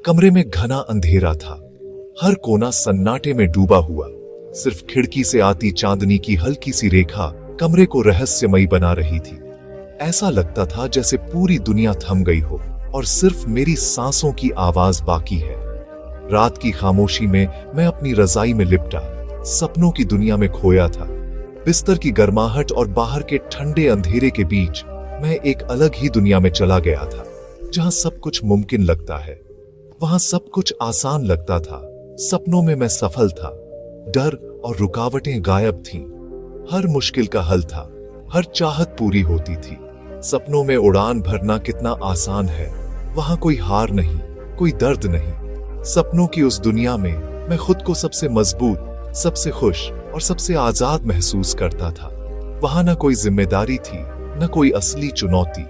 कमरे में घना अंधेरा था, हर कोना सन्नाटे में डूबा हुआ। सिर्फ खिड़की से आती चांदनी की हल्की सी रेखा कमरे को रहस्यमयी बना रही थी। ऐसा लगता था जैसे पूरी दुनिया थम गई हो और सिर्फ मेरी सांसों की आवाज बाकी है। रात की खामोशी में मैं अपनी रजाई में लिपटा सपनों की दुनिया में खोया था। बिस्तर की गर्माहट और बाहर के ठंडे अंधेरे के बीच मैं एक अलग ही दुनिया में चला गया था, जहां सब कुछ मुमकिन लगता है, वहां सब कुछ आसान लगता था। सपनों में मैं सफल था, डर और रुकावटें गायब थीं, हर मुश्किल का हल था, हर चाहत पूरी होती थी। सपनों में उड़ान भरना कितना आसान है, वहां कोई हार नहीं, कोई दर्द नहीं। सपनों की उस दुनिया में मैं खुद को सबसे मजबूत, सबसे खुश और सबसे आजाद महसूस करता था। वहां न कोई जिम्मेदारी थी, न कोई असली चुनौती,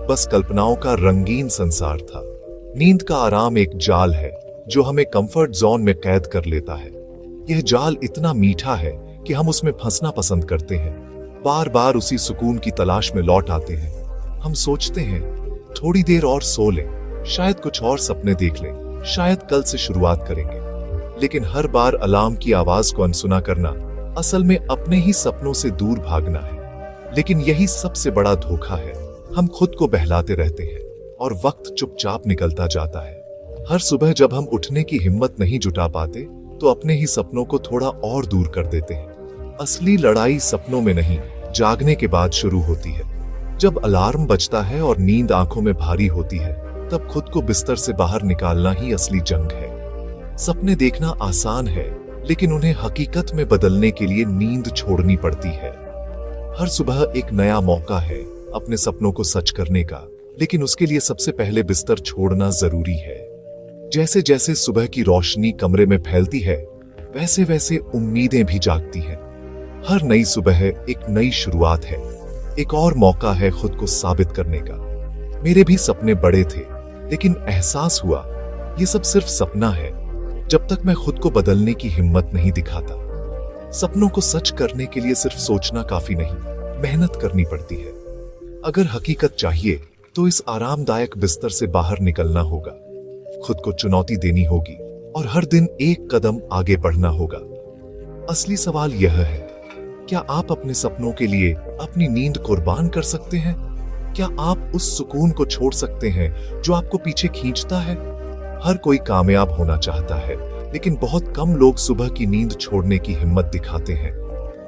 बस कल्पनाओं का रंगीन संसार था। नींद का आराम एक जाल है जो हमें कंफर्ट जोन में कैद कर लेता है। यह जाल इतना मीठा है कि हम उसमें फंसना पसंद करते हैं, बार बार उसी सुकून की तलाश में लौट आते हैं। हम सोचते हैं थोड़ी देर और सो लें, शायद कुछ और सपने देख लें, शायद कल से शुरुआत करेंगे। लेकिन हर बार अलार्म की आवाज को अनसुना करना असल में अपने ही सपनों से दूर भागना है। लेकिन यही सबसे बड़ा धोखा है। हम खुद को बहलाते रहते हैं और वक्त चुपचाप निकलता जाता है। हर सुबह जब हम उठने की हिम्मत नहीं जुटा पाते तो अपने ही सपनों को थोड़ा और दूर कर देते हैं। असली लड़ाई सपनों में नहीं, जागने के बाद शुरू होती है। जब अलार्म बजता है और नींद आंखों में भारी होती है, तब खुद को बिस्तर से बाहर निकालना ही असली जंग है। सपने देखना आसान है, लेकिन उन्हें हकीकत में बदलने के लिए नींद छोड़नी पड़ती है। हर सुबह एक नया मौका है अपने सपनों को सच करने का, लेकिन उसके लिए सबसे पहले बिस्तर छोड़ना जरूरी है। जैसे जैसे सुबह की रोशनी कमरे में फैलती है, वैसे वैसे उम्मीदें भी जागती हैं। हर नई सुबह एक नई शुरुआत है, एक और मौका है खुद को साबित करने का। मेरे भी सपने बड़े थे, लेकिन एहसास हुआ ये सब सिर्फ सपना है जब तक मैं खुद को बदलने की हिम्मत नहीं दिखाता। सपनों को सच करने के लिए सिर्फ सोचना काफी नहीं, मेहनत करनी पड़ती है। अगर हकीकत चाहिए तो इस आरामदायक बिस्तर से बाहर निकलना होगा, खुद को चुनौती देनी होगी और हर दिन एक कदम आगे बढ़ना होगा। असली सवाल यह है, क्या आप अपने सपनों के लिए अपनी नींद कुर्बान कर सकते हैं? क्या आप उस सुकून को छोड़ सकते हैं जो आपको पीछे खींचता है? हर कोई कामयाब होना चाहता है, लेकिन बहुत कम लोग सुबह की नींद छोड़ने की हिम्मत दिखाते हैं।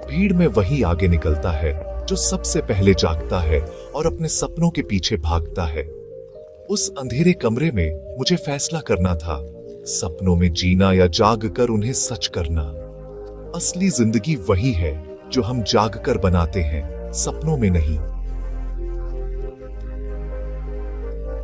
भीड़ में वही आगे निकलता है जो सबसे पहले जागता है और अपने सपनों के पीछे भागता है। उस अंधेरे कमरे में मुझे फैसला करना था, सपनों में जीना या जागकर उन्हें सच करना। असली जिंदगी वही है जो हम जागकर बनाते हैं, सपनों में नहीं।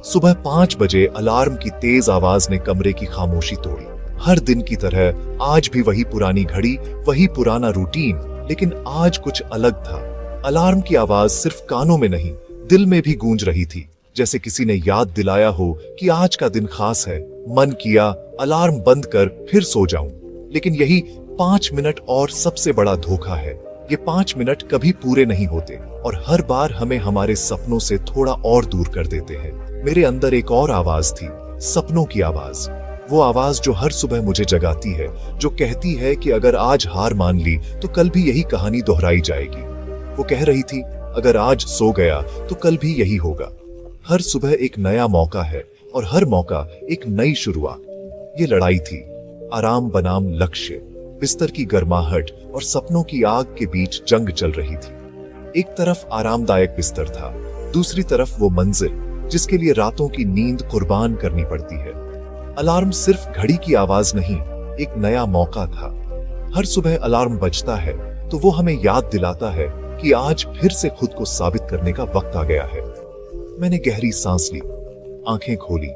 सुबह 5 बजे अलार्म की तेज आवाज ने कमरे की खामोशी तोड़ी। हर दिन की तरह आज भी वही पुरानी घड़ी, वही पुराना रूटीन, लेकिन आज कुछ अलग था। अलार्म की आवाज सिर्फ कानों में नहीं, दिल में भी गूंज रही थी, जैसे किसी ने याद दिलाया हो कि आज का दिन खास है। मन किया अलार्म बंद कर फिर सो जाऊं, लेकिन यही 5 मिनट और सबसे बड़ा धोखा है। ये 5 मिनट कभी पूरे नहीं होते और हर बार हमें हमारे सपनों से थोड़ा और दूर कर देते हैं। मेरे अंदर एक और आवाज थी, सपनों की आवाज। वो आवाज जो हर सुबह मुझे जगाती है, जो कहती है कि अगर आज हार मान ली तो कल भी यही कहानी दोहराई जाएगी। वो कह रही थी, अगर आज सो गया तो कल भी यही होगा। हर सुबह एक नया मौका है और हर मौका एक नई शुरुआत। ये लड़ाई थी आराम बनाम लक्ष्य, बिस्तर की गर्माहट और सपनों की आग के बीच जंग चल रही थी। एक तरफ आरामदायक बिस्तर था, दूसरी तरफ वो मंजिल जिसके लिए रातों की नींद कुर्बान करनी पड़ती है। अलार्म सिर्फ घड़ी की आवाज नहीं, एक नया मौका था। हर सुबह अलार्म बजता है तो वो हमें याद दिलाता है कि आज फिर से खुद को साबित करने का वक्त आ गया है। मैंने गहरी सांस ली, आंखें खोली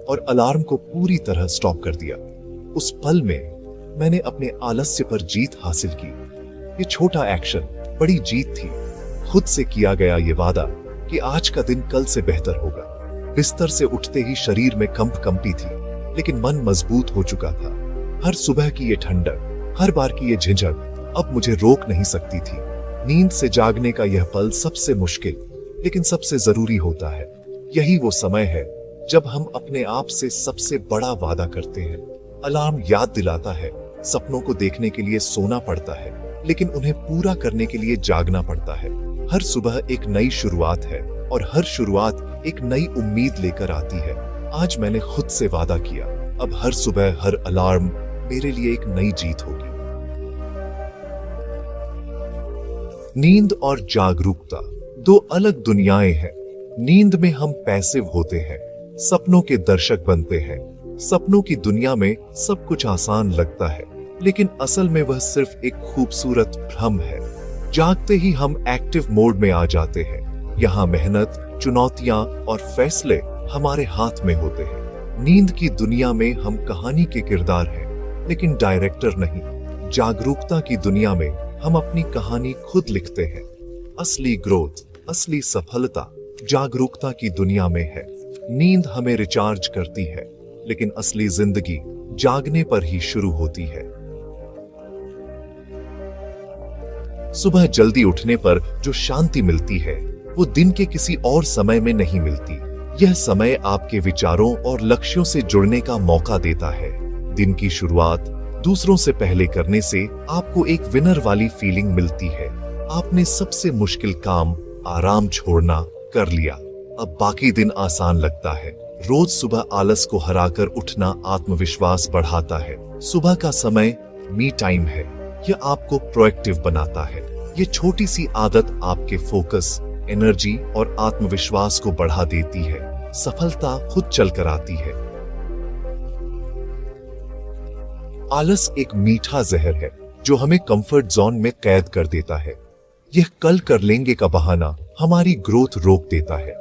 और अलार्म को पूरी तरह स्टॉप कर दिया। उस पल में मैंने अपने आलस्य पर जीत हासिल की। ये छोटा एक्शन बड़ी जीत थी। खुद से किया गया ये वादा कि आज का दिन कल से बेहतर होगा। बिस्तर से उठते ही शरीर में कंप कंपी थी, लेकिन मन मजबूत हो चुका था। हर सुबह की ये ठंडक, हर बार की ये झिझक अब मुझे रोक नहीं सकती थी। नींद से जागने का यह पल सबसे मुश्किल लेकिन सबसे जरूरी होता है। यही वो समय है जब हम अपने आप से सबसे बड़ा वादा करते हैं। अलार्म याद दिलाता है, सपनों को देखने के लिए सोना पड़ता है, लेकिन उन्हें पूरा करने के लिए जागना पड़ता है। हर सुबह एक नई शुरुआत है और हर शुरुआत एक नई उम्मीद लेकर आती है। आज मैंने खुद से वादा किया, अब हर सुबह हर अलार्म मेरे लिए एक नई जीत होगी। नींद और जागरूकता दो अलग दुनियाएं हैं। नींद में हम पैसिव होते हैं, सपनों के दर्शक बनते हैं। सपनों की दुनिया में सब कुछ आसान लगता है, लेकिन असल में वह सिर्फ एक खूबसूरत भ्रम है। जागते ही हम एक्टिव मोड में आ जाते हैं। यहाँ मेहनत, चुनौतियां और फैसले हमारे हाथ में होते हैं। नींद की दुनिया में हम कहानी के किरदार हैं, लेकिन डायरेक्टर नहीं। जागरूकता की दुनिया में हम अपनी कहानी खुद लिखते हैं। असली ग्रोथ, असली सफलता जागरूकता की दुनिया में है। नींद हमें रिचार्ज करती है, लेकिन असली जिंदगी जागने पर ही शुरू होती है। सुबह जल्दी उठने पर जो शांति मिलती है, वो दिन के किसी और समय में नहीं मिलती। यह समय आपके विचारों और लक्ष्यों से जुड़ने का मौका देता है। दिन की शुरुआत दूसरों से पहले करने से आपको एक विनर वाली फीलिंग मिलती है। आपने सबसे मुश्किल काम, आराम छोड़ना कर लिया। अब बाकी दिन आसान लगता है। रोज सुबह आलस को हराकर उठना आत्मविश्वास बढ़ाता है। सुबह का समय मी टाइम है। यह आपको प्रोएक्टिव बनाता है। ये छोटी सी आदत आपके फोकस, एनर्जी और आत्मविश्वास को बढ़ा देती है। सफलता खुद चलकर आती है। आलस एक मीठा जहर है जो हमें कंफर्ट जोन में कैद कर देता है। यह कल कर लेंगे का बहाना हमारी ग्रोथ रोक देता है।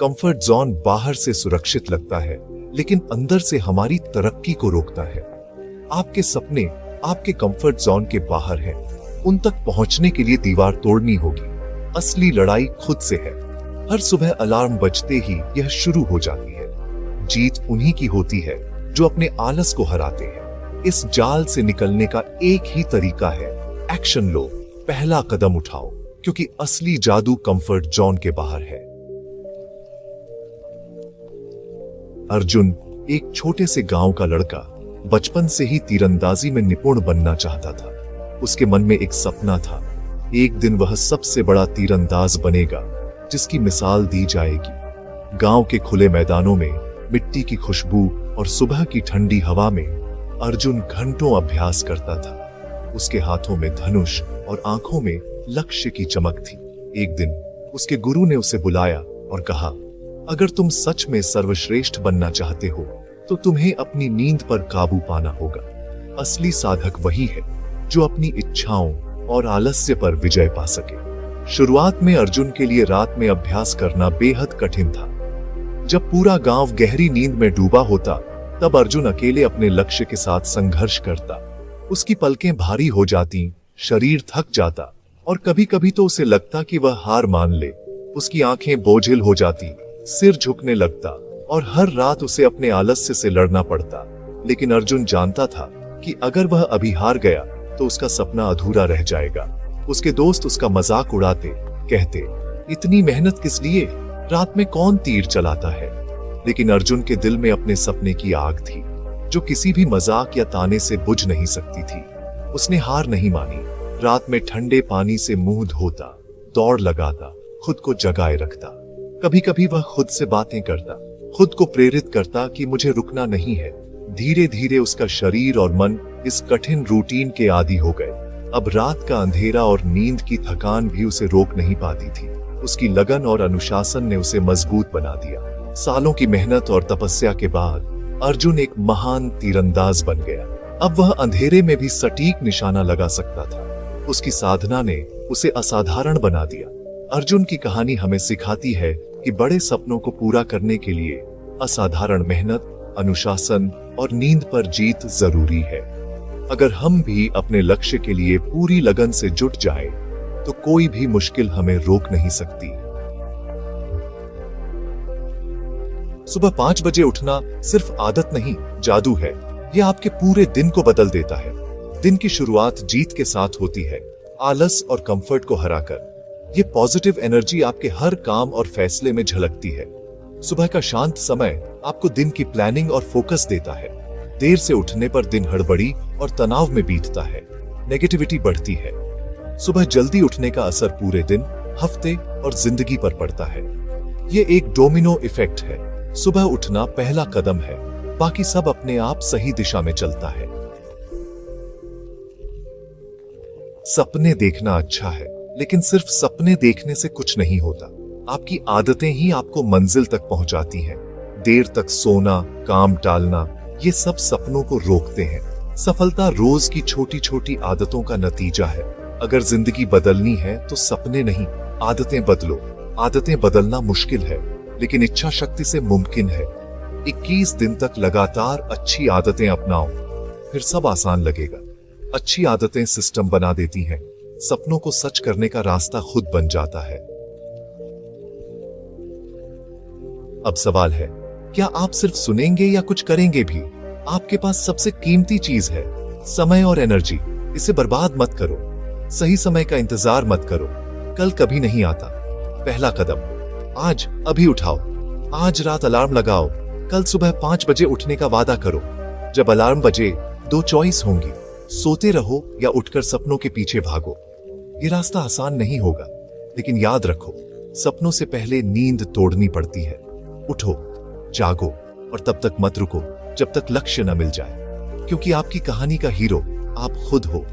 कंफर्ट जोन बाहर से सुरक्षित लगता है, लेकिन अंदर से हमारी तरक्की को रोकता है। आपके सपने आपके कंफर्ट जोन के बाहर हैं। उन तक पहुंचने के लिए दीवार तोड़नी होगी। असली लड़ाई खुद से है। हर सुबह अलार्म बजते ही यह शुरू हो जाती है। जीत उन्हीं की होती है जो अपने आलस को हराते हैं। इस जाल से निकलने का एक ही तरीका है, एक्शन लो, पहला कदम उठाओ, क्योंकि असली जादू कंफर्ट जोन के बाहर है। अर्जुन एक छोटे से गांव का लड़का, बचपन से ही तीरंदाजी में निपुण बनना चाहता था। उसके मन में एक सपना था, एक दिन वह सबसे बड़ा तीरंदाज बनेगा जिसकी मिसाल दी जाएगी। गांव के खुले मैदानों में मिट्टी की खुशबू और सुबह की ठंडी हवा में अर्जुन घंटों अभ्यास करता था। उसके हाथों में धनुष और आंखों में लक्ष्य की चमक थी। एक दिन उसके गुरु ने उसे बुलाया और कहा, अगर तुम सच में सर्वश्रेष्ठ बनना चाहते हो तो तुम्हें अपनी नींद पर काबू पाना होगा। असली साधक वही है जो अपनी इच्छाओं और आलस्य पर विजय पा सके। शुरुआत में अर्जुन के लिए रात में अभ्यास करना बेहद कठिन था। जब पूरा गांव गहरी नींद में डूबा होता, तब अर्जुन अकेले अपने लक्ष्य के साथ संघर्ष करता। उसकी पलकें भारी हो जाती, शरीर थक जाता और कभी कभी तो उसे लगता कि वह हार मान ले। उसकी आंखें बोझिल हो जाती, सिर झुकने लगता और हर रात उसे अपने आलस्य से लड़ना पड़ता। लेकिन अर्जुन जानता था कि अगर वह अभी हार गया तो उसका सपना अधूरा रह जाएगा। उसके दोस्त उसका मजाक उड़ाते, कहते, इतनी मेहनत किस लिए, रात में कौन तीर चलाता है। लेकिन अर्जुन के दिल में अपने सपने की आग थी, जो किसी भी मजाक या ताने से बुझ नहीं सकती थी। उसने हार नहीं मानी। रात में ठंडे पानी से मुंह धोता, दौड़ लगाता, खुद को जगाए रखता। कभी कभी वह खुद से बातें करता, खुद को प्रेरित करता कि मुझे रुकना नहीं है। धीरे धीरे उसका शरीर और मन इस कठिन रूटीन के आदी हो गए। अब रात का अंधेरा और नींद की थकान भी उसे रोक नहीं पाती थी। उसकी लगन और अनुशासन ने उसे मजबूत बना दिया। सालों की मेहनत और तपस्या के बाद अर्जुन एक महान तीरंदाज बन गया। अब वह अंधेरे में भी सटीक निशाना लगा सकता था। उसकी साधना ने उसे असाधारण बना दिया। अर्जुन की कहानी हमें सिखाती है कि बड़े सपनों को पूरा करने के लिए असाधारण मेहनत, अनुशासन और नींद पर जीत जरूरी है। अगर हम भी अपने लक्ष्य के लिए पूरी लगन से जुट जाएं, तो कोई भी मुश्किल हमें रोक नहीं सकती। सुबह 5 बजे उठना सिर्फ आदत नहीं, जादू है। यह आपके पूरे दिन को बदल देता है। दिन की शुरुआत जीत के साथ होती है, आलस और कंफर्ट को हराकर। ये पॉजिटिव एनर्जी आपके हर काम और फैसले में झलकती है। सुबह का शांत समय आपको दिन की प्लानिंग और फोकस देता है। देर से उठने पर दिन हड़बड़ी और तनाव में बीतता है, नेगेटिविटी बढ़ती है। सुबह जल्दी उठने का असर पूरे दिन, हफ्ते और जिंदगी पर पड़ता है। ये एक डोमिनो इफेक्ट है। सुबह उठना पहला कदम है, बाकी सब अपने आप सही दिशा में चलता है। सपने देखना अच्छा है, लेकिन सिर्फ सपने देखने से कुछ नहीं होता। आपकी आदतें ही आपको मंजिल तक पहुंचाती हैं। देर तक सोना, काम टालना, ये सब सपनों को रोकते हैं। सफलता रोज की छोटी छोटी आदतों का नतीजा है। अगर जिंदगी बदलनी है तो सपने नहीं, आदतें बदलो। आदतें बदलना मुश्किल है, लेकिन इच्छा शक्ति से मुमकिन है। 21 दिन तक लगातार अच्छी आदतें अपनाओ, फिर सब आसान लगेगा। अच्छी आदतें सिस्टम बना देती हैं। सपनों को सच करने का रास्ता खुद बन जाता है। अब सवाल है, क्या आप सिर्फ सुनेंगे या कुछ करेंगे भी? आपके पास सबसे कीमती चीज है, समय और एनर्जी। इसे बर्बाद मत करो। सही समय का इंतजार मत करो, कल कभी नहीं आता। पहला कदम, आज अभी उठाओ। आज रात अलार्म लगाओ, कल सुबह 5 बजे उठने का वादा करो। जब अलार्म बजे, 2 चॉइस होंगी, सोते रहो या उठकर सपनों के पीछे भागो। ये रास्ता आसान नहीं होगा, लेकिन याद रखो, सपनों से पहले नींद तोड़नी पड़ती है। उठो, जागो और तब तक मत रुको जब तक लक्ष्य न मिल जाए, क्योंकि आपकी कहानी का हीरो आप खुद हो।